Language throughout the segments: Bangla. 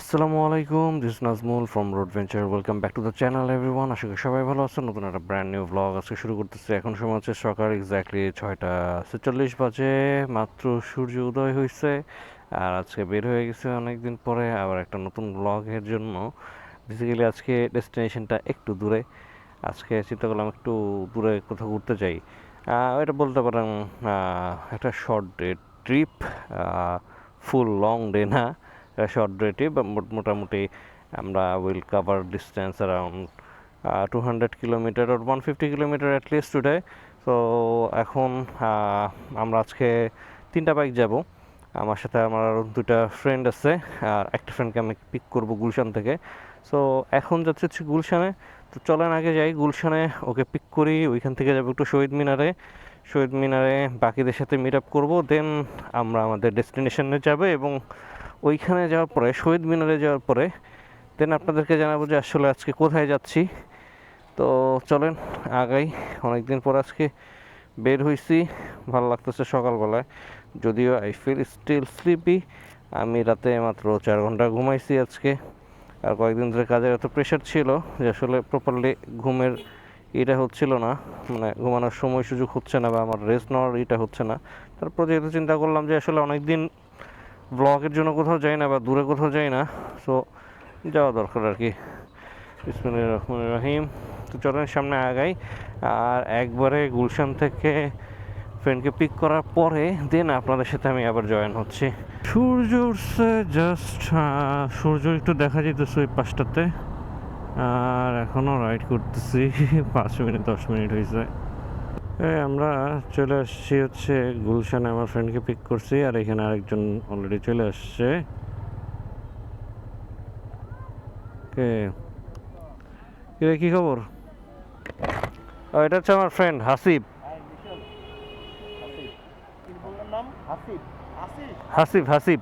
আসসালামু আলাইকুম, this is Nazmul from Road Venture. Welcome back to the channel everyone. আশা করি সবাই ভালো আছেন। নতুন একটা ব্র্যান্ড নিউ ব্লগ আজকে শুরু করতেছি। এখন সময় হচ্ছে সকাল এক্স্যাক্টলি 6:46 বাজে। মাত্র সূর্য উদয় হয়েছে আর আজকে বের হয়ে গেছে অনেক দিন পরে আবার একটা নতুন ব্লগের জন্য। বেসিক্যালি আজকে ডেস্টিনেশনটা একটু দূরে। আজকে চিন্তা করলাম একটু দূরে কোথাও ঘুরতে যাই। এটা বলতে পারেন একটা short day trip, full long day না, শর্ট ডে ট্রিপ। মোটামুটি আমরা will cover distance around 200 kilometre or 150 kilometre at least today. তো এখন আমরা আজকে 3টা বাইক যাব। আমার সাথে আমার আরও 2টা ফ্রেন্ড আছে, আর একটা ফ্রেন্ডকে আমি পিক করব গুলশান থেকে। সো এখন যাচ্ছে হচ্ছে গুলশানে। তো চলেন আগে যাই গুলশানে, ওকে পিক করি। ওইখান থেকে যাবো একটু শহীদ মিনারে। শহীদ মিনারে বাকিদের সাথে মিট আপ করবো, দেন আমরা আমাদের ডেস্টিনেশনে যাবে। এবং ওইখানে যাওয়ার পরে, শহীদ মিনারে যাওয়ার পরে দেন আপনাদেরকে জানাবো যে আসলে আজকে কোথায় যাচ্ছি। তো চলেন আগাই। অনেক দিন পর আজকে বের হইছি, ভালো লাগতেছে সকালবেলায়। যদিও আই ফিল স্টিল স্লিপি। আমি রাতে মাত্র 4 ঘন্টা ঘুমাইছি আজকে। আর কয়েকদিন ধরে কাজের এত প্রেশার ছিল যে আসলে প্রপারলি ঘুমের এটা হচ্ছিল না, মানে ঘুমানোর সময় সুযোগ হচ্ছে না, বা আমার রেস্ট নেওয়ার এটা হচ্ছে না। তারপর যেহেতু চিন্তা করলাম যে আসলে অনেক দিন ব্লগের জন্য কোথাও যাই না বা দূরে কোথাও যাই না, সো যাওয়া দরকার আর কি। বিসমিল্লাহির রহমানির রহিম। তো চলেন সামনে আগাই। আর একবারে গুলশান থেকে ফ্রেন্ডকে পিক করার পরে দেন আপনাদের সাথে আমি আবার জয়েন হচ্ছি। সূর্য উঠছে জাস্ট, সূর্য একটু দেখা যেতেছে ওই পাশটাতে। আর এখনও রাইড করতেছি 5 মিনিট 10 মিনিট হয়েছে। আমরা চলে আসছি হচ্ছে গুলশানে, আমার ফ্রেন্ডকে পিক করছি। আর এখানে আরেকজন অলরেডি চলে আসছে। কি খবর? এটা হচ্ছে আমার ফ্রেন্ড হাসিব। হাসিব হাসিব।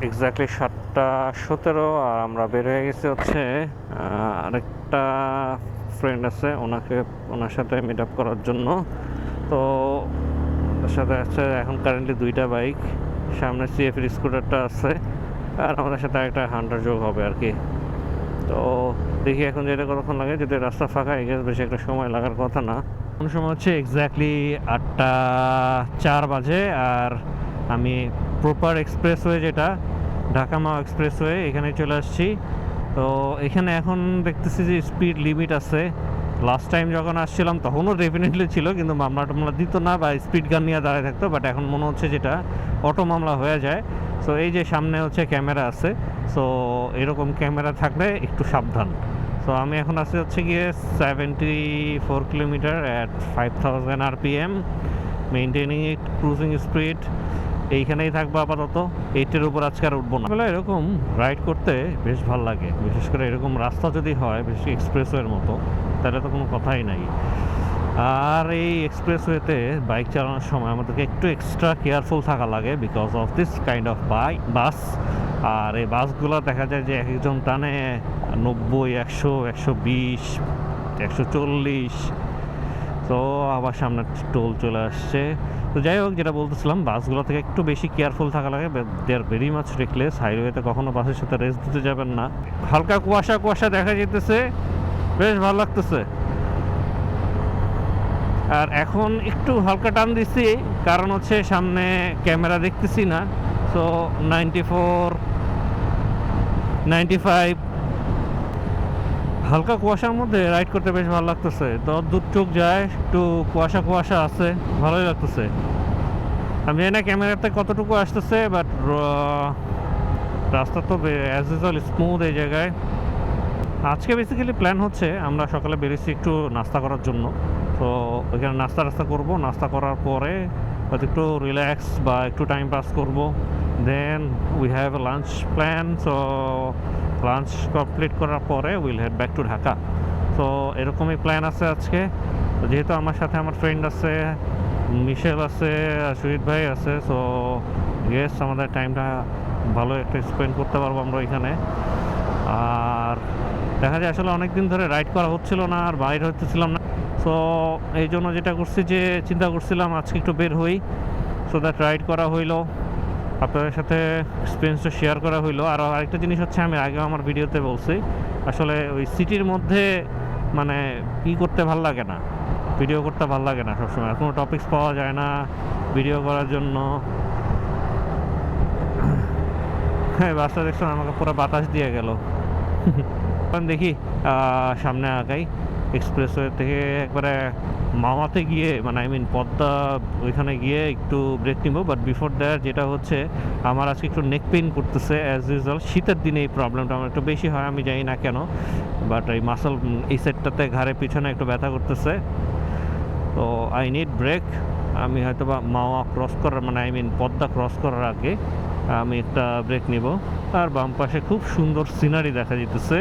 এক্স্যাক্টলি 7:17। আর আমরা বের হয়ে গেছি হচ্ছে আরেকটা ফ্রেন্ড আছে, ওনার সাথে মিট আপ করার জন্য। তো ওর সাথে আছে এখন কারেন্টলি 2টা বাইক। সামনে সিএফের স্কুটারটা আছে, আর আমাদের সাথে একটা হান্টার যোগ হবে আর কি। তো দেখি এখন যেতে কতক্ষণ লাগে। যদি রাস্তা ফাঁকা, এগিয়ে বেশি একটা সময় লাগার কথা না। কোন সময় হচ্ছে এক্স্যাক্টলি 8:04 বাজে। আর আমি প্রপার এক্সপ্রেসওয়ে, যেটা ঢাকা মাও এক্সপ্রেসওয়ে, এখানে চলে আসছি। তো এখানে এখন দেখতেছি যে স্পিড লিমিট আছে। লাস্ট টাইম যখন আসছিলাম তখনও ডেফিনেটলি ছিল, কিন্তু মামলা টামলা দিত না বা স্পিড গান নিয়ে দাঁড়ায় থাকতো। বাট এখন মনে হচ্ছে যেটা অটো মামলা হয়ে যায়। সো এই যে সামনে হচ্ছে ক্যামেরা আছে, সো এরকম ক্যামেরা থাকলে একটু সাবধান। সো আমি এখন আছি হচ্ছে গিয়ে 74 kilometre at 5000 RPM, maintaining it cruising speed. এইখানেই থাকবো আপাতত। 8-এর উপর আজকে আর উঠবো না। এরকম রাইড করতে বেশ ভালো লাগে, বিশেষ করে এরকম রাস্তা যদি হয় বেশি এক্সপ্রেসওয়ের মতো, তাহলে তো কোনো কথাই নাই। আর এই এক্সপ্রেসওয়েতে বাইক চালানোর সময় আমাদেরকে একটু এক্সট্রা কেয়ারফুল থাকা লাগে because of this kind of bus. আর এই বাসগুলো দেখা যায় যে এক একজন টানে 90, 100, 120, 140। তো আবার সামনে টোল চলে আসছে। তো যাই হোক, যেটা বলতেছিলাম, বাসগুলো থেকে একটু বেশি কেয়ারফুল থাকা লাগে। দে আর ভেরি মাচ রেকলেস। হাইওয়েতে কখনো বাসের সাথে রেস দিতে যাবেন না। হালকা কুয়াশা কুয়াশা দেখা যেতেছে, বেশ ভালো লাগতেছে। আর এখন একটু হালকা টান দিচ্ছি, কারণ হচ্ছে সামনে ক্যামেরা দেখতেছি না। সো 94, 95, হালকা কুয়াশার মধ্যে রাইড করতে বেশ ভালো লাগতেছে। তো দূর চোখ যায়, একটু কুয়াশা কুয়াশা আছে, ভালোই লাগতেছে। আমি জানি না ক্যামেরাতে কতটুকু আসতেছে, বাট রাস্তা তো অ্যাজ ইউজুয়াল স্মুথ এই জায়গায়। আজকে বেসিক্যালি প্ল্যান হচ্ছে আমরা সকালে বেরিয়েছি একটু নাস্তা করার জন্য। তো ওইখানে নাস্তা করবো। নাস্তা করার পরে হয়তো একটু রিল্যাক্স বা একটু টাইম পাস করবো। Then we have a lunch plan. So lunch complete করার পরে will head back to Dhaka. তো এরকমই প্ল্যান আছে আজকে। তো যেহেতু আমার সাথে আমার ফ্রেন্ড আছে, মিশেল আছে, শহীদ ভাই আছে, সো গেস আমাদের টাইমটা ভালো একটা স্পেন্ড করতে পারবো আমরা এখানে। আর দেখা যায় আসলে অনেক দিন ধরে রাইড করা হচ্ছিল না, আর বাইরে হতেছিলাম না। সো এই জন্য যেটা করছি, যে চিন্তা করছিলাম আজকে একটু বের হই, সো দ্যাট রাইড করা হইলো। আপনাদের সাথে এক্সপিরিয়েন্সটা শেয়ার করা হইলো। আর আরেকটা জিনিস হচ্ছে, আমি আগেও আমার ভিডিওতে বলছি, আসলে ওই সিটির মধ্যে মানে করতে ভাল লাগে না, ভিডিও করতে ভাল লাগে না সবসময়, কোনো টপিকস পাওয়া যায় না ভিডিও করার জন্য। হ্যাঁ, বাসটা দেখছেন আমাকে পুরো বাতাস দিয়ে গেল। দেখি সামনে আগাই, এক্সপ্রেসওয়ে থেকে একবারে মামাতে গিয়ে, মানে আই মিন পদ্মা, ওইখানে গিয়ে একটু ব্রেক নিব। বাট বিফোর দ্যাট যেটা হচ্ছে, আমার আজকে একটু নেক পেইন করতেছে অ্যাজ ইউজুয়াল। শীতের দিনে এই প্রবলেমটা আমার একটু বেশি হয়, আমি জানি না কেন, বাট এই মাসল এই সাইডটাতে ঘাড়ের পিছনে একটু ব্যথা করতেছে। তো আই নিড ব্রেক। আমি হয়তো বা মাওয়া ক্রস করার, মানে আই মিন পদ্মা ক্রস করার আগে আমি একটা ব্রেক নিব। আর বাম পাশে খুব সুন্দর সিনারি দেখা যেতেছে,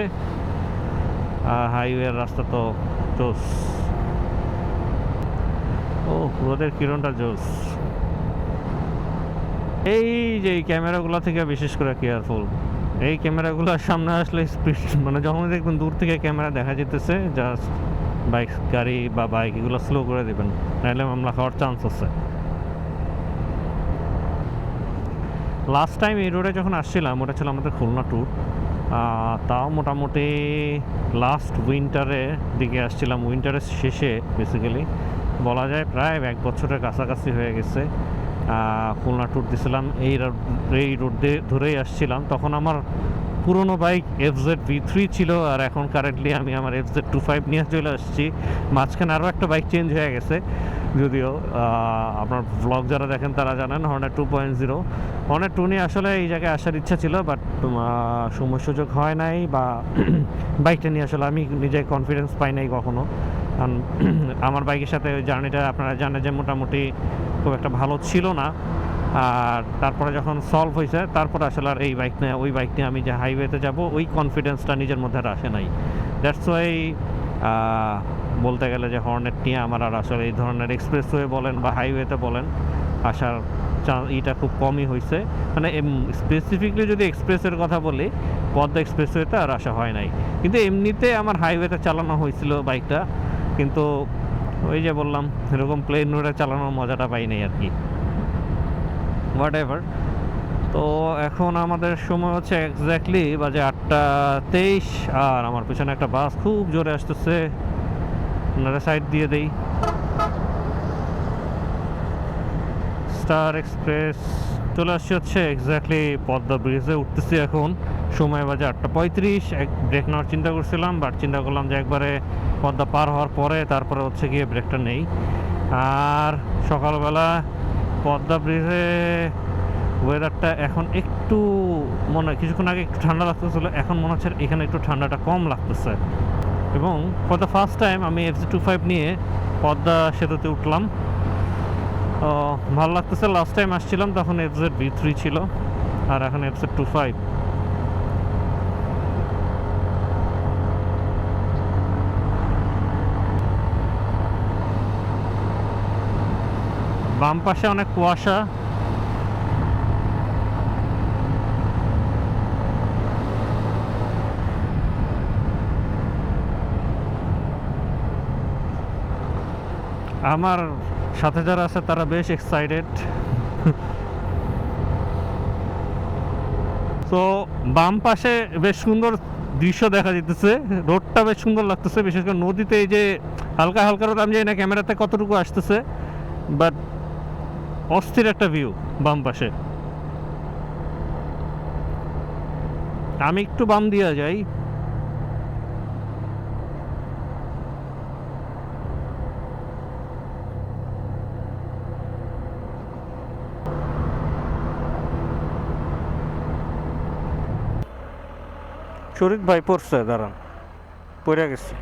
হাইওয়ের রাস্তা তো জোস। ও, রোদের কিরণটা জোস। এই যে এই ক্যামেরাগুলো থেকে বিশেষ করে কেয়ারফুল, এই ক্যামেরাগুলোর সামনে আসলে স্পিড, মানে যখন দেখবেন দূর থেকে ক্যামেরা দেখা যেতেছে, জাস্ট বাইক, গাড়ি বা বাইক এগুলো স্লো করে দেবেন, নাহলে মামলা খাওয়ার চান্স আছে। লাস্ট টাইম এই রোডে যখন আসছিলাম, ওটা ছিল আমাদের খুলনা ট্যুর। তাও মোটামুটি লাস্ট উইন্টারের দিকে আসছিলাম, উইন্টারের শেষে বেসিক্যালি বলা যায় প্রায় 1 বছরের কাছাকাছি হয়ে গেছে। খুলনা ট্যুর দিয়েছিলাম, এই রোড ধরেই আসছিলাম। তখন আমার পুরনো বাইক FZ-V3 ছিল, আর এখন কারেন্টলি আমি আমার FZ-25 নিয়ে চলে আসছি। মাঝখানে আরও একটা বাইক চেঞ্জ হয়ে গেছে, যদিও আপনার ব্লগ যারা দেখেন তারা জানেন, হর্নেট 2.0। হর্নেট 2 নিয়ে আসলে এই জায়গায় আসার ইচ্ছা ছিল, বাট সময় সুযোগ হয় নাই, বা বাইকটা নিয়ে আসলে আমি নিজে কনফিডেন্স পাই নাই কখনো। কারণ আমার বাইকের সাথে ওই জার্নিটা আপনারা জানেন যে মোটামুটি খুব একটা ভালো ছিল না। আর তারপরে যখন সলভ হয়েছে, তারপরে আসলে আর এই বাইক নিয়ে, ওই বাইক নিয়ে আমি যে হাইওয়েতে যাব, ওই কনফিডেন্সটা নিজের মধ্যে আর আসে নাই। দ্যাটস ওয়াই বলতে গেলে যে হর্নেট নিয়ে আমার আর আসলে এই ধরনের এক্সপ্রেসওয়ে বলেন বা হাইওয়েতে বলেন আসার এটা খুব কমই হয়েছে। মানে স্পেসিফিকলি যদি এক্সপ্রেসের কথা বলি, পদ্মা এক্সপ্রেসওয়েতে আর আসা হয় নাই। কিন্তু এমনিতে আমার হাইওয়েতে চালানো হয়েছিল বাইকটা, কিন্তু ওই যে বললাম, এরকম প্লেন রোডে চালানোর মজাটা পাই নাই আর কি। What ever. তো এখন আমাদের সময় হচ্ছে এক্স্যাক্টলি বাজে 8:23, আর আমার পেছনে একটা বাস খুব জোরে আসতেছে, আপনারা সাইড দিয়ে দেই। স্টার এক্সপ্রেস চলে আসছে হচ্ছে এক্স্যাক্টলি পদ্মা ব্রিজে উঠতেছি এখন। সময় বাজে 8:35। ব্রেক নেওয়ার চিন্তা করছিলাম, বাট চিন্তা করলাম যে একবারে পদ্মা পার হওয়ার পরে তারপরে হচ্ছে গিয়ে ব্রেকটা নেই। আর সকালবেলা পদ্মা ব্রিজে ওয়েদারটা এখন একটু, কিছুক্ষণ আগে একটু ঠান্ডা লাগতেছিল, এখন মনে হচ্ছে এখানে একটু ঠান্ডাটা কম লাগতেছে। এবং ফর দ্য ফার্স্ট টাইম আমি FZ-25 নিয়ে পদ্মা সেতুতে উঠলাম, ভালো লাগতেছে। লাস্ট টাইম আসছিলাম তখন FZ-V3 ছিল, আর এখন FZ-25। বাম পাশে অনেক কুয়াশা, আমার সাথে যারা আছে তারা বেশ এক্সাইটেড। তো বাম পাশে বেশ সুন্দর দৃশ্য দেখা যেতেছে, রোডটা বেশ সুন্দর লাগতেছে, বিশেষ করে নদীতে এই যে হালকা হালকা রোদ, আমি জানি না ক্যামেরাতে কতটুকু আসতেছে, বাট অস্থির একটা ভিউ বাম পাশে। আমি একটু বাম দিয়ে যাই। শরীফ ভাই পড়ছে, দাঁড়ান, পড়ে গেছে।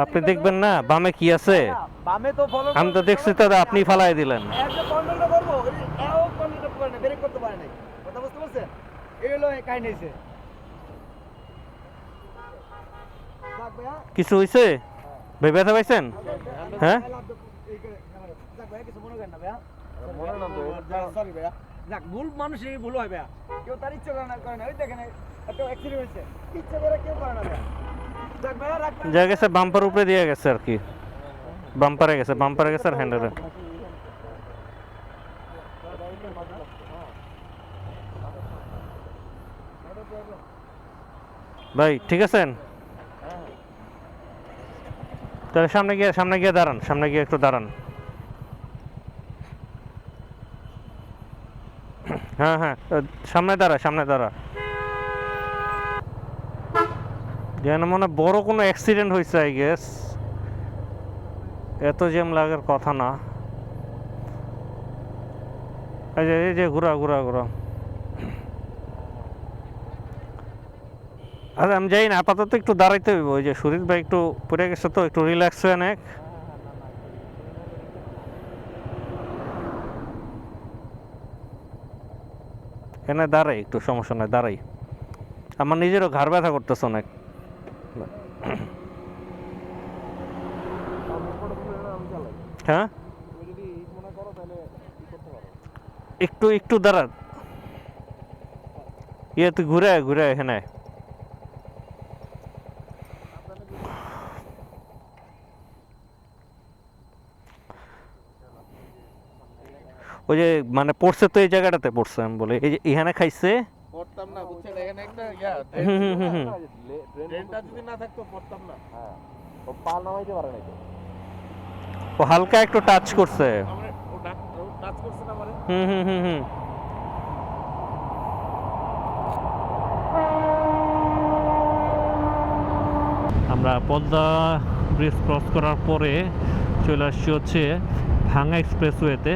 আপনি দেখবেন না বামে কি আছে? আমি তো দেখছি, দাদা আপনি ফালাই দিলেন। কিছু হয়েছে ভাই? ব্যথা পাইছেন? হ্যাঁ, যাক ভুল মানুষেরই ভুল হয় ভাইয়া, কেউ তার ইচ্ছে করে না ওই দেখেন একটা অ্যাক্সিডেন্ট হয়েছে, ইচ্ছে করে কেউ করে না ভাইয়া। যাক ভাইয়া রাখ যা গেছে বাম্পার উপরে দিয়ে গেছে আর কি, বাম্পারে গেছে আর হ্যান্ডেলে। ভাই ঠিক আছেন? তাহলে সামনে গিয়ে দাঁড়ান, সামনে গিয়ে একটু দাঁড়ান। হ্যাঁ হ্যাঁ, সামনে দাঁড়া। যেন মনে হয় বড় কোনো অ্যাক্সিডেন্ট হয়েছে আই গেস, এত জ্যাম লাগার কথা না। এই যে ঘোরা। আচ্ছা আমি যাই না, আপাতত একটু দাঁড়াইতে হইব। ওই যে শরীর ভাই একটু পড়ে গেছে তো, একটু রিল্যাক্স হয়ে নেক। এখানে দাঁড়াই একটু, সমস্যা নাই, দাঁড়াই। আমার নিজেরও ঘাড় ব্যথা করতেছে অনেক। হ্যাঁ একটু দাঁড়া, তুই ঘুরে এখানে। ওই যে মানে পড়ছে তো, এই জায়গাটাতে পড়ছে, আমি বলি এই যে এখানে খাইছে। পড়তাম না বুঝছেন, এখানে একটা ইয়া ড্রেনটা যদি না থাকতো পড়তাম না। হ্যাঁ, ও পা নামাইতে পারে নাই তো। ও হালকা একটু টাচ করছে। আমরা ও টাচ করছে না মানে। হুম। আমরা পদ্মা ব্রিজ ক্রস করার পরে চলে আসছি হচ্ছে ভাঙ্গা এক্সপ্রেসওয়েতে।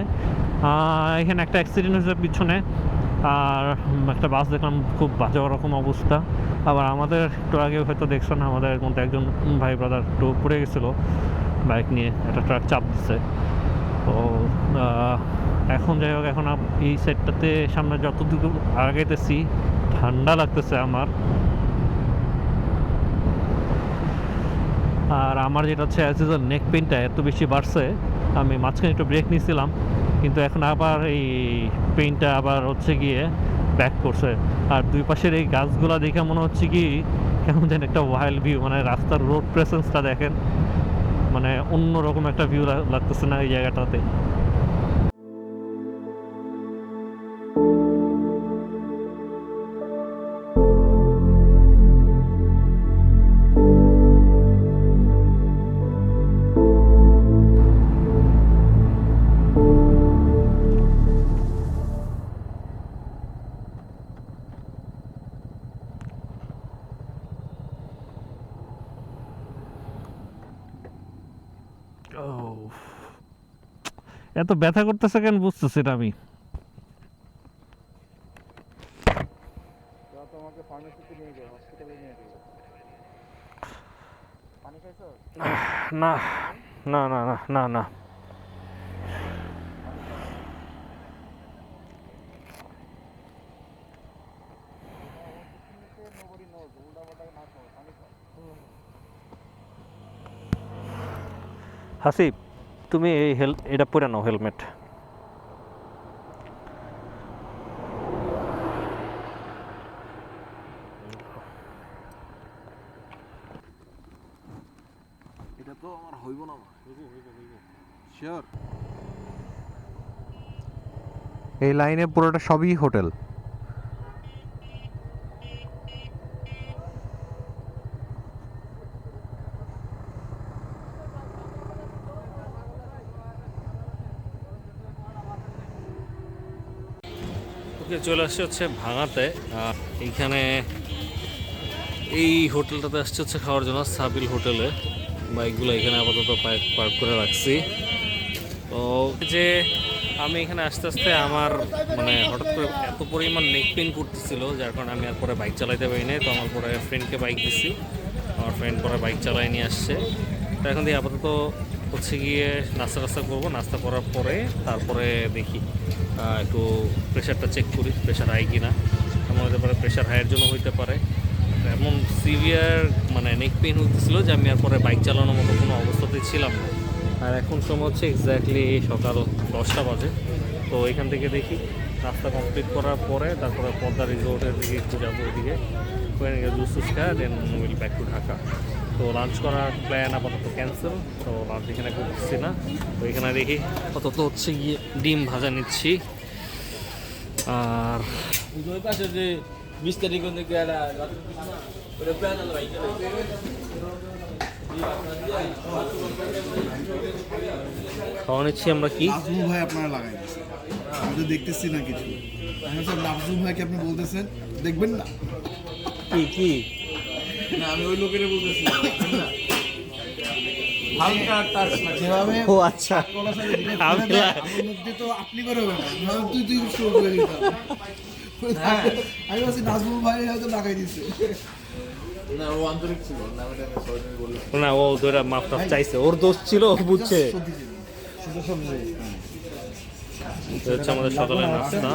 এখানে একটা অ্যাক্সিডেন্ট হয়েছে পিছনে, আর একটা বাস দেখলাম খুব বাজে রকম অবস্থা। আবার আমাদের একটু আগে হয়তো দেখছেন, আমাদের মধ্যে একজন ভাই ব্রাদার একটু পড়ে গেছিলো বাইক নিয়ে, একটা ট্রাক চাপ দিচ্ছে। তো এখন যাই হোক, এখন এই সাইডটাতে সামনে যতটুকু আগাইতেছি ঠান্ডা লাগতেছে আমার। আর আমার যেটা হচ্ছে অ্যাজ ইউজুয়াল নেক পেইনটা এত বেশি বাড়ছে, আমি মাঝখানে একটু ব্রেক নিয়েছিলাম, কিন্তু এখন আবার এই পেইনটা আবার হচ্ছে গিয়ে ব্যাক করছে। আর দুই পাশের এই গাছগুলা দেখে মনে হচ্ছে কি কেমন যেন একটা ওয়াইল্ড ভিউ, মানে রাস্তার রোড প্রেসেন্সটা দেখেন, মানে অন্যরকম একটা ভিউ লাগতেছে না এই জায়গাটাতে। এত ব্যথা করতেছে কেন বুঝতেছি না আমি। তোমাকে ফার্মেসিতে নিয়ে যাই, হসপিটালে নিয়ে যাই। পানি খাইছো? না না না না না না হাসিব, তুমি এই এটা পরে নাও, হেলমেট। এটা তো আমার হইব না, হইব শিওর। এই লাইনে পুরোটা সবই হোটেল। চলে আসছে হচ্ছে ভাঙাতে। এইখানে এই হোটেলটাতে আসছে হচ্ছে খাওয়ার জন্য, সাবিল হোটেলে। বাইকগুলো এখানে আপাতত পার্ক করে রাখছি। তো যে আমি এখানে আস্তে আস্তে আমার মানে হঠাৎ করে এত পরিমাণ নেক পেইন করতেছিল, যার কারণে আমি আর পরে বাইক চালাইতে পারি নাই। তো আমার পরে ফ্রেন্ডকে বাইক দিচ্ছি, আমার ফ্রেন্ড পরে বাইক চালাই নিয়ে আসছে। তো এখন দিয়ে আপাতত হচ্ছে গিয়ে নাস্তা করবো। নাস্তা করার পরে তারপরে দেখি একটু প্রেশারটা চেক করি, প্রেশার হাই কিনা। এমন হতে পারে প্রেশার হাইয়ের জন্য হইতে পারে। এমন সিভিয়ার মানে নেক পেইন হইতেছিল যে আমি আর পরে বাইক চালানোর মতো কোনো অবস্থাতেই ছিলাম না। আর এখন সময় হচ্ছে এক্স্যাক্টলি সকাল 10টা বাজে। তো এখান থেকে দেখি নাস্তা কমপ্লিট করার পরে তারপরে পদ্মা রিসোর্টের দিকে একটু যাবো ওইদিকে, ওখানে গিয়ে জুস টুস খায় then will back to Dhaka. তো লাঞ্চ করার প্ল্যান আপাতত ক্যান্সেল, তো লাঞ্চ এখানে করতেছি না। তো এখানে দেখি আপাতত হচ্ছে গিয়ে ডিম ভাজা নিচ্ছি। আর ওই পাশে যে 20 তারিখ থেকে একটা ওটা প্ল্যান হলো ভাই খাওয়া নিচ্ছি আমরা কি নাজমুল ভাই আপনারা লাগাই দিচ্ছেন, আমি তো দেখতেছি না কিছু। আমি স্যার নাজমুল ভাইকে আপনি বলতেছেন দেখবেন না, কি কি না আমি ওই লোকের বলতেছি হালকা টাচ না যেভাবে ও আচ্ছা কলার সাথে দিলে আমি ফেলে দেয়, আমার মুখ দিয়ে তো আপনি করে হবে না, ভাবে তুই শুরু করে দিতাম। আমি বলছি নাজমুল ভাই হয়তো লাগাই দিচ্ছে। না ও আন্তরিক ছিল না, আমি এটা সরাসরি বললাম না, ও ধরে মাপটা চাইছে, ওর দোষ ছিল, ও বুঝছে। শুধু সবজি এটা হচ্ছে আমাদের সকালের নাস্তা।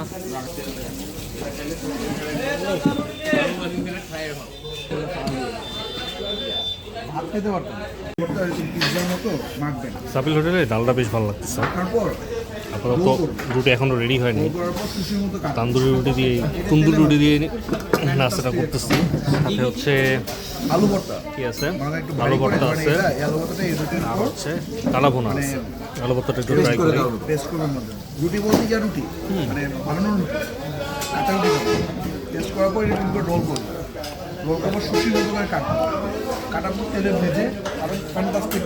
ভাত খেতে পারতাম, পিৎজার মতো মাখবেন, সাবিল হোটেলে ডালটা বেশ ভালো লাগতেছে। তারপর আপাতত রুটি এখনো রেডি হয়নি, রোল করার পর সুশির মতো কাটবেন। তন্দুরি রুটি দিয়ে নাস্তাটা করতেছি। সাথে হচ্ছে আলু ভর্তা কি আছে, মানে একটু আলু ভারী করে, ভর্তা মানে আছে, এটা, এই আলু ভর্তাটা এই রুটির আর উপর হচ্ছে কালা ভুনা আছে। আলু ভর্তাটা একটু ট্রাই করি। টেস্ট করবেন মধ্যে রুটি বলতে যা রুটি মানে বানানো রুটি কাঁচা রুটি টেস্ট করার পর এটা কিন্তু রোল করবে, রোল করার পর সুশির মতো করে কাটবে, কাটার পর তেলে ভেজে আরো ফ্যান্টাস্টিক।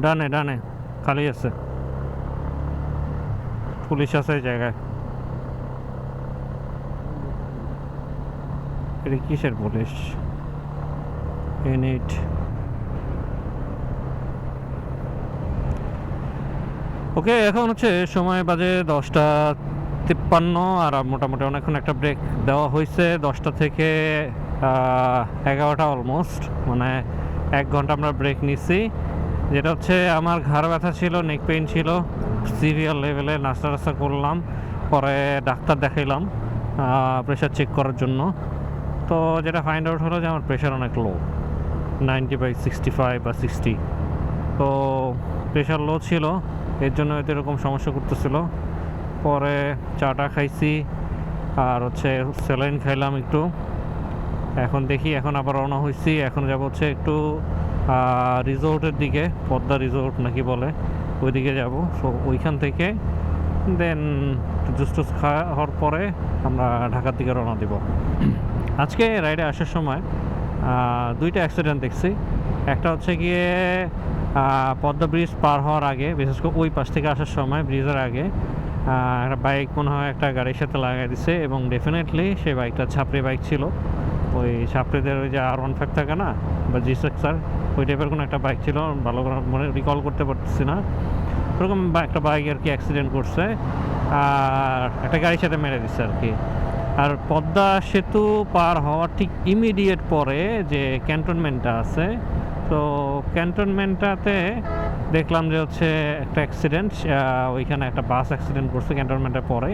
ডানে ডানে খালি আছে, পুলিশ আছে এই জায়গায়। এটা কিসের পুলিশ? Unit okay. এখন হচ্ছে সময় বাজে 10:53, আর মোটামুটি অনেকক্ষণ একটা ব্রেক দেওয়া হয়েছে। 10টা থেকে 11টা অলমোস্ট, মানে 1 ঘন্টা আমরা ব্রেক নিচ্ছি। যেটা হচ্ছে আমার ঘাড় ব্যথা ছিল, নেক পেইন ছিল সিভিয়ার লেভেলে। নাস্তা টাস্তা করলাম, পরে ডাক্তার দেখাইলাম প্রেশার চেক করার জন্য। তো যেটা ফাইন্ড আউট হলো যে আমার প্রেশার অনেক লো, 90/65 বা 60। তো প্রেশার লো ছিল, এর জন্য হয়তো এরকম সমস্যা করতেছিল। পরে চাটা খাইছি আর হচ্ছে স্যালাইন খাইলাম একটু। এখন দেখি, এখন আবার রওনা হয়েছি। এখন যাব হচ্ছে একটু রিসোর্টের দিকে, পদ্মা রিসোর্ট নাকি বলে, ওইদিকে যাব। সো ওইখান থেকে দেন জুস টুস খাওয়ার পরে আমরা ঢাকার দিকে রওনা দিব। আজকে রাইডে আসার সময় 2টা অ্যাক্সিডেন্ট দেখছি। একটা হচ্ছে গিয়ে পদ্মা ব্রিজ পার হওয়ার আগে, বিশেষ করে ওই পাশ থেকে আসার সময় ব্রিজের আগে একটা বাইক মনে হয় একটা গাড়ির সাথে লাগাই দিছে, এবং ডেফিনেটলি সেই বাইকটা ছাপড়ি বাইক ছিল। ওই ছাপড়িদের ওই যে R15 থাকে না, বা G6R, ওই টাইপের কোনো একটা বাইক ছিল, ভালো করে মনে রিকল করতে পারতেছি না। ওরকম একটা বাইক আর কি অ্যাক্সিডেন্ট করছে, আর একটা গাড়ির সাথে মেরে দিচ্ছে আর কি। আর পদ্মা সেতু পার হওয়ার ঠিক ইমিডিয়েট পরে যে ক্যান্টনমেন্টটা আছে, তো ক্যান্টনমেন্টটাতে দেখলাম যে হচ্ছে একটা অ্যাক্সিডেন্ট, ওইখানে একটা বাস অ্যাক্সিডেন্ট করছে ক্যান্টনমেন্টের পরে,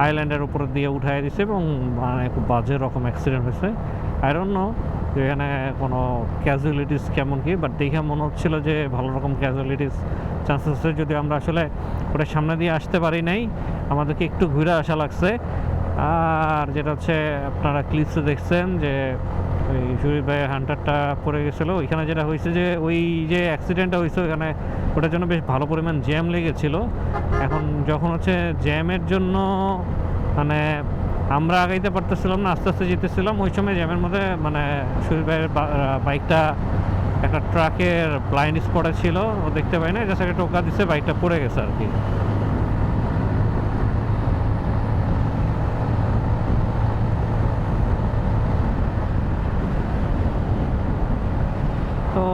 আইল্যান্ডের উপর দিয়ে উঠাই দিছে, এবং মানে খুব বাজে রকম অ্যাক্সিডেন্ট হয়েছে। আই ডোন্ট নো যে এখানে কোনো ক্যাজুয়ালিটিস কেমন কি, বাট দেখে মনে হচ্ছিল যে ভালো রকম ক্যাজুয়ালিটিস চান্সেস আছে। যদি আমরা আসলে ওটা সামনে দিয়ে আসতে পারি নাই, আমাদেরকে একটু ঘুরে আসা লাগছে। আর যেটা হচ্ছে আপনারা ক্লিপসে দেখছেন যে ওই শরীর ভাইয়ের হান্টারটা পড়ে গেছিলো, ওইখানে যেটা হয়েছে যে ওই যে অ্যাক্সিডেন্টটা হয়েছে ওইখানে ওটার জন্য বেশ ভালো পরিমাণ জ্যাম লেগেছিলো। এখন যখন হচ্ছে জ্যামের জন্য মানে আমরা আগাইতে পারতেছিলাম না, আস্তে আস্তে যেতেছিলাম, ওই সময় জ্যামের মধ্যে মানে শরীর ভাইয়ের বাইকটা একটা ট্রাকের ব্লাইন্ড স্পটে ছিল, ও দেখতে পাই না, জাস্ট একটা টোকা দিচ্ছে, বাইকটা পড়ে গেছে আর কি। তো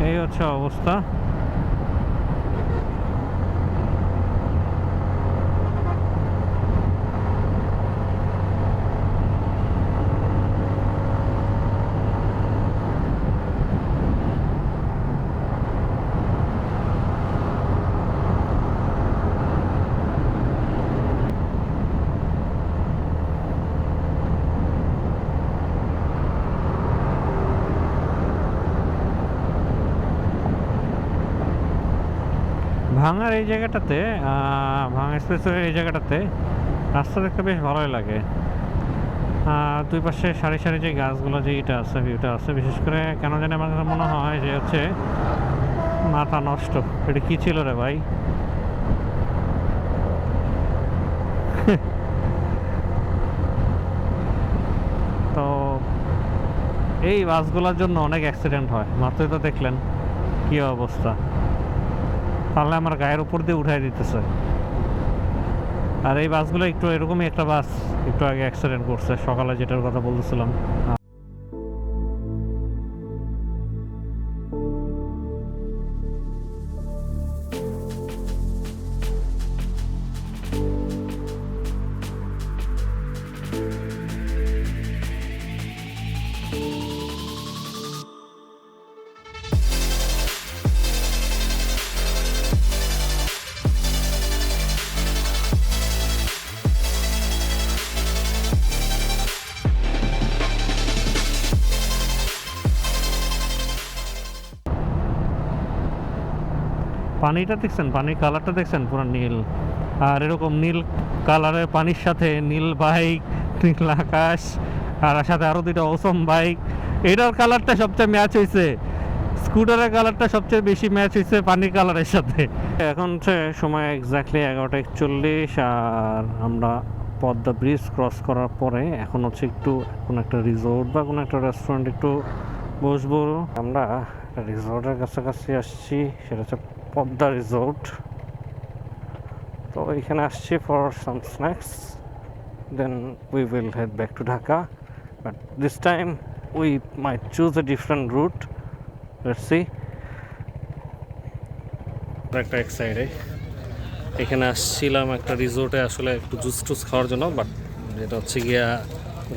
এই হচ্ছে অবস্থা। ভাঙার এই জায়গাটাতে ভাঙা এক্সপ্রেসওয়ের এই জায়গাটাতে রাস্তা দেখতে বেশ ভালোই লাগে। দুই পাশে সারি সারি যে গাছগুলো যে এটা আছে ভিউটা আছে, বিশেষ করে কেন জানি আমার কাছে মনে হয় যে হচ্ছে মাথা নষ্ট। এটা কি ছিল রে ভাই? তো এই বাসগুলোর জন্য অনেক অ্যাক্সিডেন্ট হয়, মাত্রই তো দেখলেন কি অবস্থা। তাহলে আমার গায়ের উপর দিয়ে উঠাই দিতেছে। আর এই বাসগুলো একটু এরকমই একটা বাস একটু আগে অ্যাক্সিডেন্ট করছে, সকালে যেটার কথা বলতেছিলাম। পানিটা দেখছেন, পানির কালারটা দেখছেন, পুরো নীল। আর এরকম নীল কালারের পানির সাথে নীল বাইক, নীল আকাশ, আর সাথে আরও দুইটা অসম বাইক। এটার কালারটা সবচেয়ে ম্যাচ হয়েছে, স্কুটারের কালারটা সবচেয়ে বেশি ম্যাচ হয়েছে পানির কালারের সাথে। এখন হচ্ছে সময় এক্স্যাক্টলি 11:41, আর আমরা পদ্মা ব্রিজ ক্রস করার পরে এখন হচ্ছে একটু কোনো একটা রিসোর্ট বা কোনো একটা রেস্টুরেন্ট একটু বসবো। আমরা একটা রিসোর্টের কাছাকাছি আসছি, সেটা হচ্ছে পদ্মা রিসোর্ট। তো এখানে আসছি for some snacks, then we will head back to Dhaka, but this time we might choose a different route. Let's see. একটা এক সাইডে এখানে আসছিলাম একটা রিসোর্টে আসলে একটু জুস টুস খাওয়ার জন্য, বাট যেটা হচ্ছে গিয়া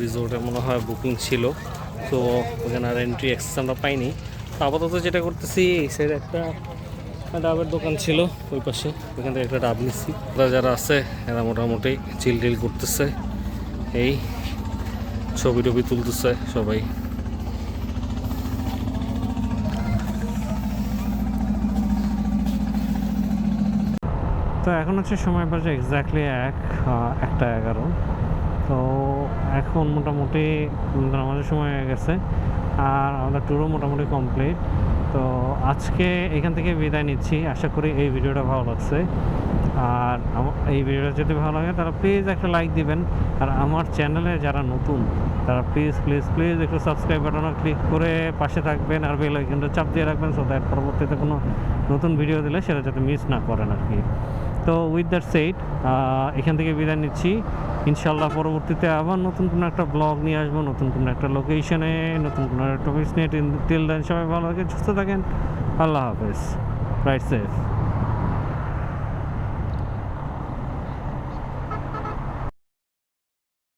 রিসোর্টে মনে হয় বুকিং ছিল, তো ওখানে আর এন্ট্রি অ্যাক্সেস আমরা পাইনি। তো আপাতত যেটা করতেছি, এই সাইডে একটা ডাবের দোকান ছিল ওই পাশে, ওইখান থেকে একটা ডাব নিচ্ছি। ওরা যারা আছে এরা মোটামুটি চিল টিল করতেছে, এই ছবি টবি তুলতেছে সবাই। তো এখন হচ্ছে সময় বাজে এক্স্যাক্টলি 1:11। তো এখন মোটামুটি আমাদের সময় হয়ে গেছে, আর আমাদের ট্যুরও মোটামুটি কমপ্লিট। তো আজকে এখান থেকে বিদায় নিচ্ছি। আশা করি এই ভিডিওটা ভালো লাগছে, আর এই ভিডিওটা যদি ভালো লাগে তারা প্লিজ একটা লাইক দিবেন। আর আমার চ্যানেলে যারা নতুন তারা প্লিজ প্লিজ প্লিজ একটু সাবস্ক্রাইব বাটনে ক্লিক করে পাশে থাকবেন, আর বেল আইকনটা চাপ দিয়ে রাখবেন, সো দ্যাট পরবর্তীতে কোনো নতুন ভিডিও দিলে সেটা যাতে মিস না করেন আর কি। তো উইথ দ্যাট সেড এখান থেকে বিদায় নিচ্ছি। ইনশাল্লাহ পরবর্তীতে আবার নতুন কোনো একটা ব্লগ নিয়ে আসবো, নতুন কোনো একটা লোকেশনে, নতুন কোনো একটা টপিকস নিয়ে। টিল দেন সবাই ভালো থাকেন, সুস্থ থাকেন। আল্লাহ হাফেজ, রাইট সেফ।